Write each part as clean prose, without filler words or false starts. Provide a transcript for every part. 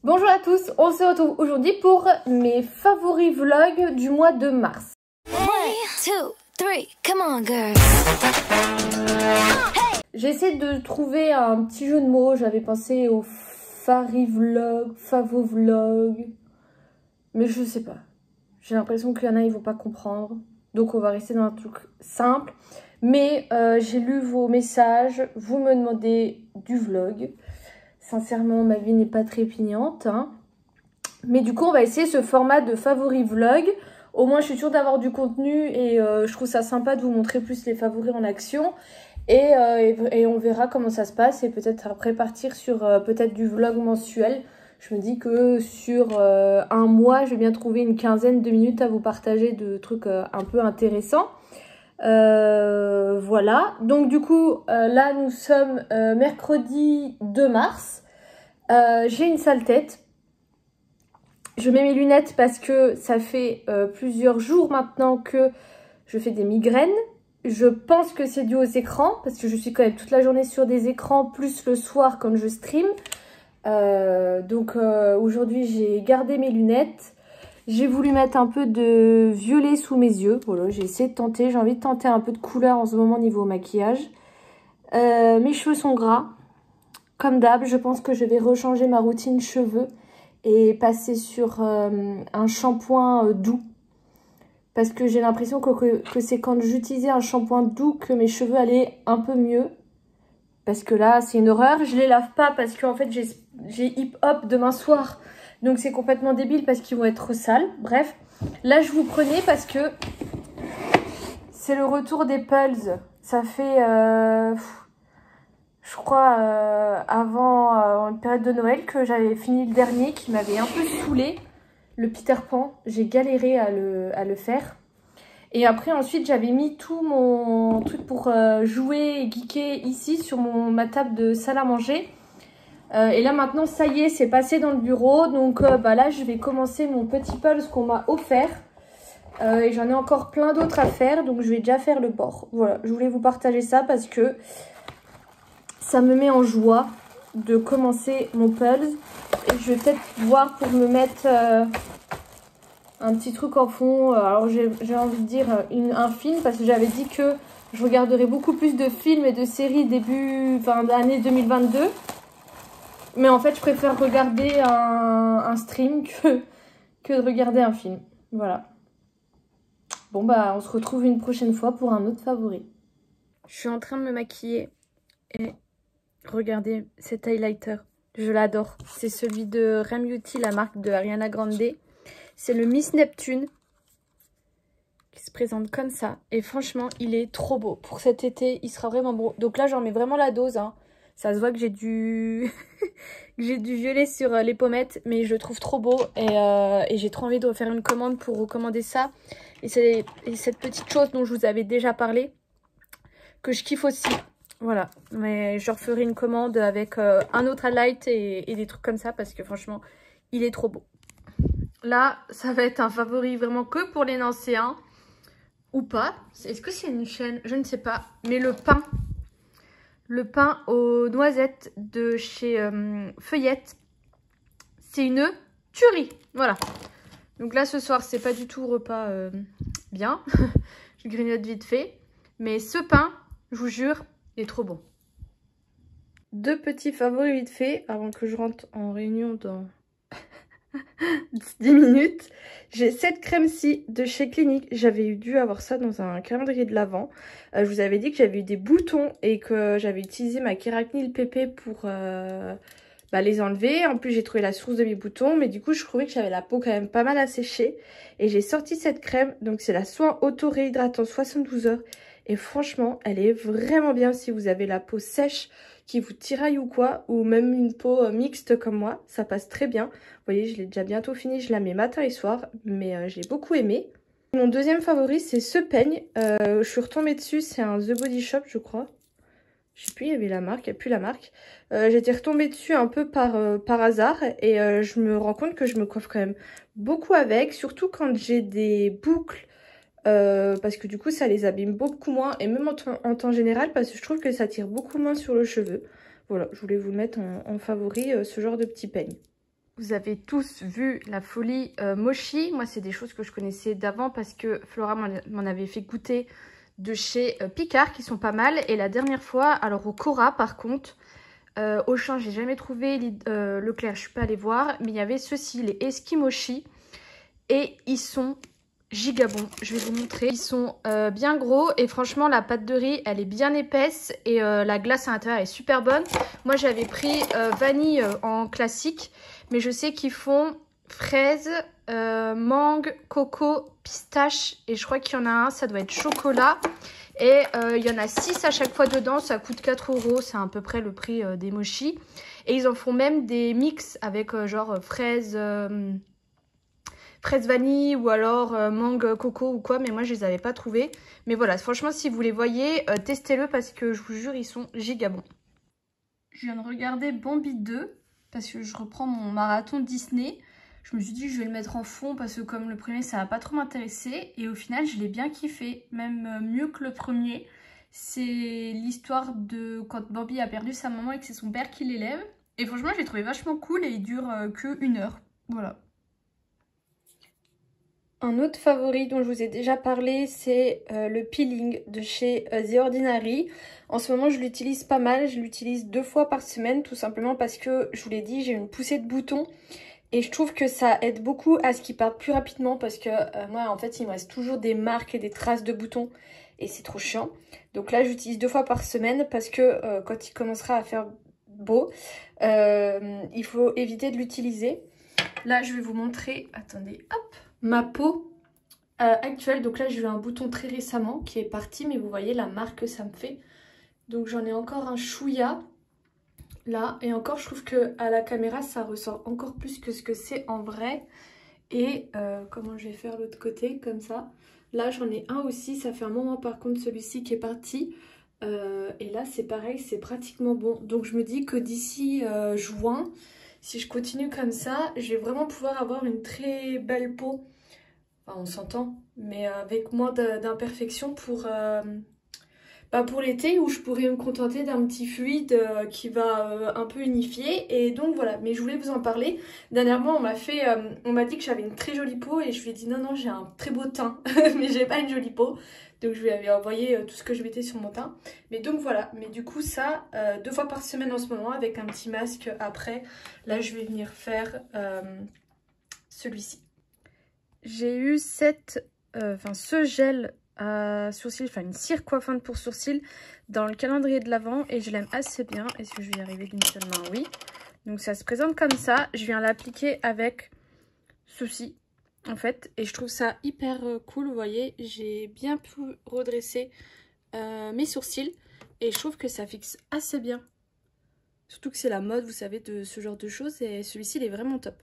Bonjour à tous, on se retrouve aujourd'hui pour mes favoris vlogs du mois de mars. 1, 2, 3, come on girl. J'ai essayé de trouver un petit jeu de mots, j'avais pensé au farivlog, favovlog, mais je sais pas. J'ai l'impression qu'il y en a, ils vont pas comprendre, donc on va rester dans un truc simple. Mais j'ai lu vos messages, vous me demandez du vlog. Sincèrement, ma vie n'est pas trépignante, hein. Mais du coup, on va essayer ce format de favori vlog. Au moins, je suis sûre d'avoir du contenu et je trouve ça sympa de vous montrer plus les favoris en action. Et on verra comment ça se passe et peut-être après partir sur peut-être du vlog mensuel. Je me dis que sur un mois, je vais bien trouver une quinzaine de minutes à vous partager de trucs un peu intéressants. Voilà. Donc du coup, là, nous sommes mercredi 2 mars. J'ai une sale tête. Je mets mes lunettes parce que ça fait plusieurs jours maintenant que je fais des migraines. Je pense que c'est dû aux écrans parce que je suis quand même toute la journée sur des écrans, plus le soir quand je stream. Donc aujourd'hui j'ai gardé mes lunettes. J'ai voulu mettre un peu de violet sous mes yeux. Voilà, j'ai essayé de tenter. J'ai envie de tenter un peu de couleur en ce moment niveau maquillage. Mes cheveux sont gras. Comme d'hab, je pense que je vais rechanger ma routine cheveux et passer sur un shampoing doux. Parce que j'ai l'impression que c'est quand j'utilisais un shampoing doux que mes cheveux allaient un peu mieux. Parce que là, c'est une horreur. Je les lave pas parce qu'en fait, j'ai hip-hop demain soir. Donc c'est complètement débile parce qu'ils vont être sales. Bref, là, je vous prenais parce que c'est le retour des Pulse. Ça fait, je crois, avant une période de Noël que j'avais fini le dernier qui m'avait un peu saoulé. Le Peter Pan, j'ai galéré à le faire. Et après, ensuite, j'avais mis tout mon truc pour jouer et geeker ici sur ma table de salle à manger. Et là, maintenant, ça y est, c'est passé dans le bureau. Donc là, je vais commencer mon petit Pulse qu'on m'a offert. Et j'en ai encore plein d'autres à faire. Donc, je vais déjà faire le bord. Voilà, je voulais vous partager ça parce que ça me met en joie de commencer mon Pulse. Et je vais peut-être voir pour me mettre un petit truc en fond. Alors j'ai envie de dire un film parce que j'avais dit que je regarderais beaucoup plus de films et de séries début d'année 2022. Mais en fait je préfère regarder un stream que de regarder un film. Voilà. Bon bah on se retrouve une prochaine fois pour un autre favori. Je suis en train de me maquiller et regardez cet highlighter. Je l'adore. C'est celui de Rem Beauty, la marque de Ariana Grande. C'est le Miss Neptune qui se présente comme ça. Et franchement, il est trop beau. Pour cet été, il sera vraiment beau. Donc là, j'en mets vraiment la dose, hein. Ça se voit que j'ai du... j'ai du violet sur les pommettes. Mais je le trouve trop beau. Et j'ai trop envie de refaire une commande pour recommander ça. Et c'est cette petite chose dont je vous avais déjà parlé. Que je kiffe aussi. Voilà. Mais je referai une commande avec un autre highlight et des trucs comme ça. Parce que franchement, il est trop beau. Là, ça va être un favori vraiment que pour les nancéens. Ou pas. Est-ce que c'est une chaîne? Je ne sais pas. Mais le pain. Le pain aux noisettes de chez Feuillette. C'est une tuerie. Voilà. Donc là, ce soir, c'est pas du tout repas bien. Je grignote vite fait. Mais ce pain, je vous jure, il est trop bon. Deux petits favoris vite fait avant que je rentre en réunion dans... 10 minutes. J'ai cette crème-ci de chez Clinique. J'avais dû avoir ça dans un calendrier de l'Avent. Je vous avais dit que j'avais eu des boutons et que j'avais utilisé ma Keratinil PP pour les enlever. En plus, j'ai trouvé la source de mes boutons. Mais du coup, je trouvais que j'avais la peau quand même pas mal asséchée. Et j'ai sorti cette crème. Donc, c'est la Soin Auto Réhydratant 72 heures. Et franchement, elle est vraiment bien si vous avez la peau sèche qui vous tiraille ou quoi, ou même une peau mixte comme moi, ça passe très bien. Vous voyez, je l'ai déjà bientôt fini, je la mets matin et soir, mais j'ai beaucoup aimé. Mon deuxième favori, c'est ce peigne. Je suis retombée dessus, c'est un The Body Shop, je crois. Je sais plus, il y avait la marque, il n'y a plus la marque. J'étais retombée dessus un peu par hasard et je me rends compte que je me coiffe quand même beaucoup avec, surtout quand j'ai des boucles. Parce que du coup ça les abîme beaucoup moins et même en temps général parce que je trouve que ça tire beaucoup moins sur le cheveu. Voilà, je voulais vous le mettre en favori ce genre de petit peigne. Vous avez tous vu la folie Mochi. Moi, c'est des choses que je connaissais d'avant parce que Flora m'en avait fait goûter de chez Picard qui sont pas mal. Et la dernière fois, alors au Cora par contre, Auchan, j'ai jamais trouvé, Leclerc, je suis pas allée voir. Mais il y avait ceux-ci, les Eskimochi. Et ils sont giga bons. Je vais vous montrer. Ils sont bien gros et franchement, la pâte de riz, elle est bien épaisse. Et la glace à l'intérieur est super bonne. Moi, j'avais pris vanille en classique. Mais je sais qu'ils font fraise, mangue, coco, pistache. Et je crois qu'il y en a un, ça doit être chocolat. Et il y en a 6 à chaque fois dedans. Ça coûte 4 €. C'est à peu près le prix des mochis. Et ils en font même des mix avec genre fraise vanille ou alors mangue coco ou quoi. Mais moi, je les avais pas trouvés. Mais voilà, franchement, si vous les voyez, testez-le parce que je vous jure, ils sont giga bons. Je viens de regarder Bambi 2. Parce que je reprends mon marathon Disney. Je me suis dit je vais le mettre en fond parce que comme le premier ça va pas trop m'intéresser. Et au final je l'ai bien kiffé, même mieux que le premier. C'est l'histoire de quand Bambi a perdu sa maman et que c'est son père qui l'élève. Et franchement je l'ai trouvé vachement cool et il dure que 1 heure. Voilà. Un autre favori dont je vous ai déjà parlé, c'est le peeling de chez The Ordinary. En ce moment, je l'utilise pas mal. Je l'utilise 2 fois par semaine, tout simplement parce que, je vous l'ai dit, j'ai une poussée de boutons. Et je trouve que ça aide beaucoup à ce qu'ils partent plus rapidement parce que moi, en fait, il me reste toujours des marques et des traces de boutons. Et c'est trop chiant. Donc là, j'utilise 2 fois par semaine parce que quand il commencera à faire beau, il faut éviter de l'utiliser. Là, je vais vous montrer, attendez, hop, ma peau actuelle. Donc là, j'ai eu un bouton très récemment qui est parti, mais vous voyez la marque que ça me fait. Donc j'en ai encore un chouïa là. Et encore, je trouve que à la caméra, ça ressort encore plus que ce que c'est en vrai. Et comment je vais faire l'autre côté, comme ça. Là, j'en ai un aussi. Ça fait un moment par contre celui-ci qui est parti. Et là, c'est pareil, c'est pratiquement bon. Donc je me dis que d'ici juin... Si je continue comme ça, je vais vraiment pouvoir avoir une très belle peau. Enfin, on s'entend, mais avec moins d'imperfections pour l'été où je pourrais me contenter d'un petit fluide qui va un peu unifier. Et donc voilà, mais je voulais vous en parler. Dernièrement, on m'a dit que j'avais une très jolie peau et je lui ai dit non, j'ai un très beau teint, mais j'ai pas une jolie peau. Donc je lui avais envoyé tout ce que je mettais sur mon teint. Mais donc voilà, mais du coup ça, 2 fois par semaine en ce moment avec un petit masque après. Là je vais venir faire celui-ci. J'ai eu ce gel à sourcils, enfin une cire coiffante pour sourcils dans le calendrier de l'Avent et je l'aime assez bien. Est-ce que je vais y arriver d'une seule main? Oui. Donc ça se présente comme ça. Je viens l'appliquer avec ceci. En fait, et je trouve ça hyper cool, vous voyez, j'ai bien pu redresser mes sourcils et je trouve que ça fixe assez bien. Surtout que c'est la mode, vous savez, de ce genre de choses et celui-ci, il est vraiment top.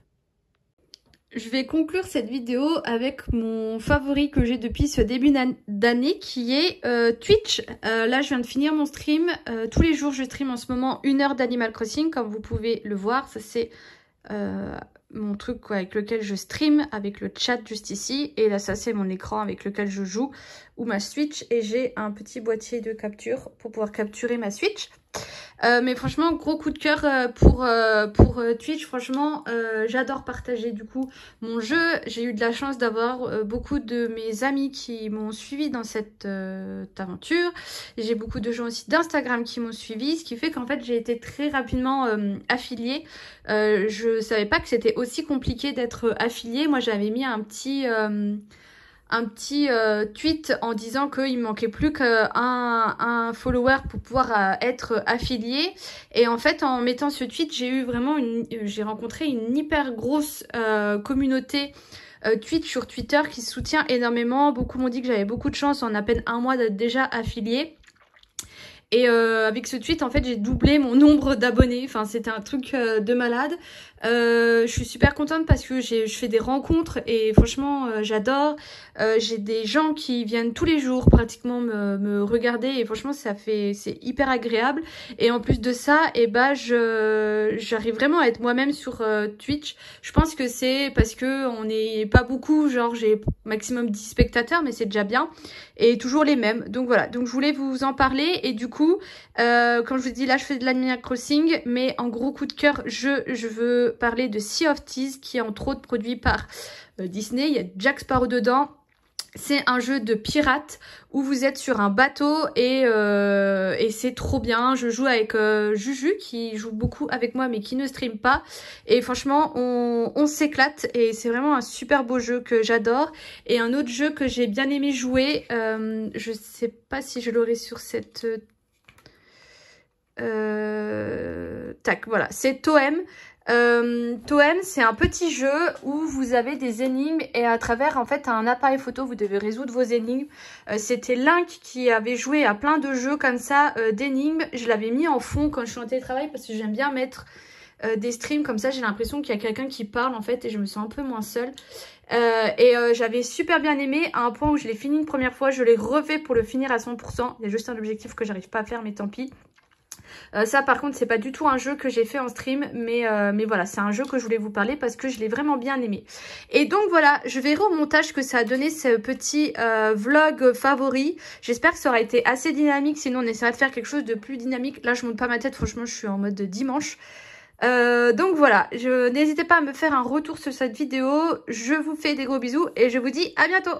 Je vais conclure cette vidéo avec mon favori que j'ai depuis ce début d'année qui est Twitch. Là, je viens de finir mon stream. Tous les jours, je stream en ce moment 1 heure d'Animal Crossing, comme vous pouvez le voir. Ça, c'est... mon truc quoi, avec lequel je stream avec le chat juste ici et là ça c'est mon écran avec lequel je joue ou ma Switch et j'ai un petit boîtier de capture pour pouvoir capturer ma Switch. Mais franchement gros coup de cœur pour Twitch. Franchement j'adore partager du coup mon jeu. J'ai eu de la chance d'avoir beaucoup de mes amis qui m'ont suivi dans cette aventure. J'ai beaucoup de gens aussi d'Instagram qui m'ont suivi, ce qui fait qu'en fait j'ai été très rapidement affiliée. Je savais pas que c'était aussi compliqué d'être affiliée. Moi j'avais mis un petit tweet en disant qu'il me manquait plus qu'un follower pour pouvoir être affilié. Et en fait, en mettant ce tweet, j'ai rencontré une hyper grosse communauté Twitch sur Twitter qui se soutient énormément. Beaucoup m'ont dit que j'avais beaucoup de chance en à peine 1 mois d'être déjà affiliée. Et avec ce tweet, en fait, j'ai doublé mon nombre d'abonnés. Enfin, c'était un truc de malade. Je suis super contente parce que je fais des rencontres et franchement, j'adore. J'ai des gens qui viennent tous les jours pratiquement me regarder et franchement, c'est hyper agréable. Et en plus de ça, j'arrive vraiment à être moi-même sur Twitch. Je pense que c'est parce que on n'est pas beaucoup, genre j'ai maximum 10 spectateurs, mais c'est déjà bien. Et toujours les mêmes. Donc voilà, donc je voulais vous en parler et du coup, beaucoup. Comme je vous dis, là je fais de l'Animal Crossing, mais en gros coup de cœur, je veux parler de Sea of Thieves, qui est entre autres produit par Disney. Il y a Jack Sparrow dedans. C'est un jeu de pirate où vous êtes sur un bateau et c'est trop bien. Je joue avec Juju qui joue beaucoup avec moi mais qui ne stream pas. Et franchement, on s'éclate et c'est vraiment un super beau jeu que j'adore. Et un autre jeu que j'ai bien aimé jouer, je sais pas si je l'aurai sur cette... tac, voilà, c'est Toem. Toem, c'est un petit jeu où vous avez des énigmes et à travers en fait un appareil photo vous devez résoudre vos énigmes. C'était Link qui avait joué à plein de jeux comme ça d'énigmes. Je l'avais mis en fond quand je suis en télétravail parce que j'aime bien mettre des streams comme ça. J'ai l'impression qu'il y a quelqu'un qui parle en fait et je me sens un peu moins seule. J'avais super bien aimé à un point où je l'ai fini une première fois. Je l'ai refait pour le finir à 100%. Il y a juste un objectif que j'arrive pas à faire mais tant pis. Ça par contre c'est pas du tout un jeu que j'ai fait en stream mais voilà, c'est un jeu que je voulais vous parler parce que je l'ai vraiment bien aimé. Et donc voilà, je verrai au montage que ça a donné ce petit vlog favori. J'espère que ça aura été assez dynamique, sinon on essaiera de faire quelque chose de plus dynamique. Là je monte pas ma tête, franchement je suis en mode de dimanche. Donc voilà, n'hésitez pas à me faire un retour sur cette vidéo. Je vous fais des gros bisous et je vous dis à bientôt.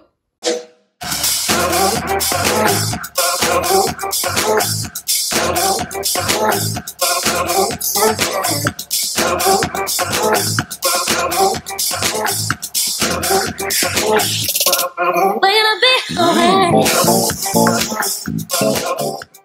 When I be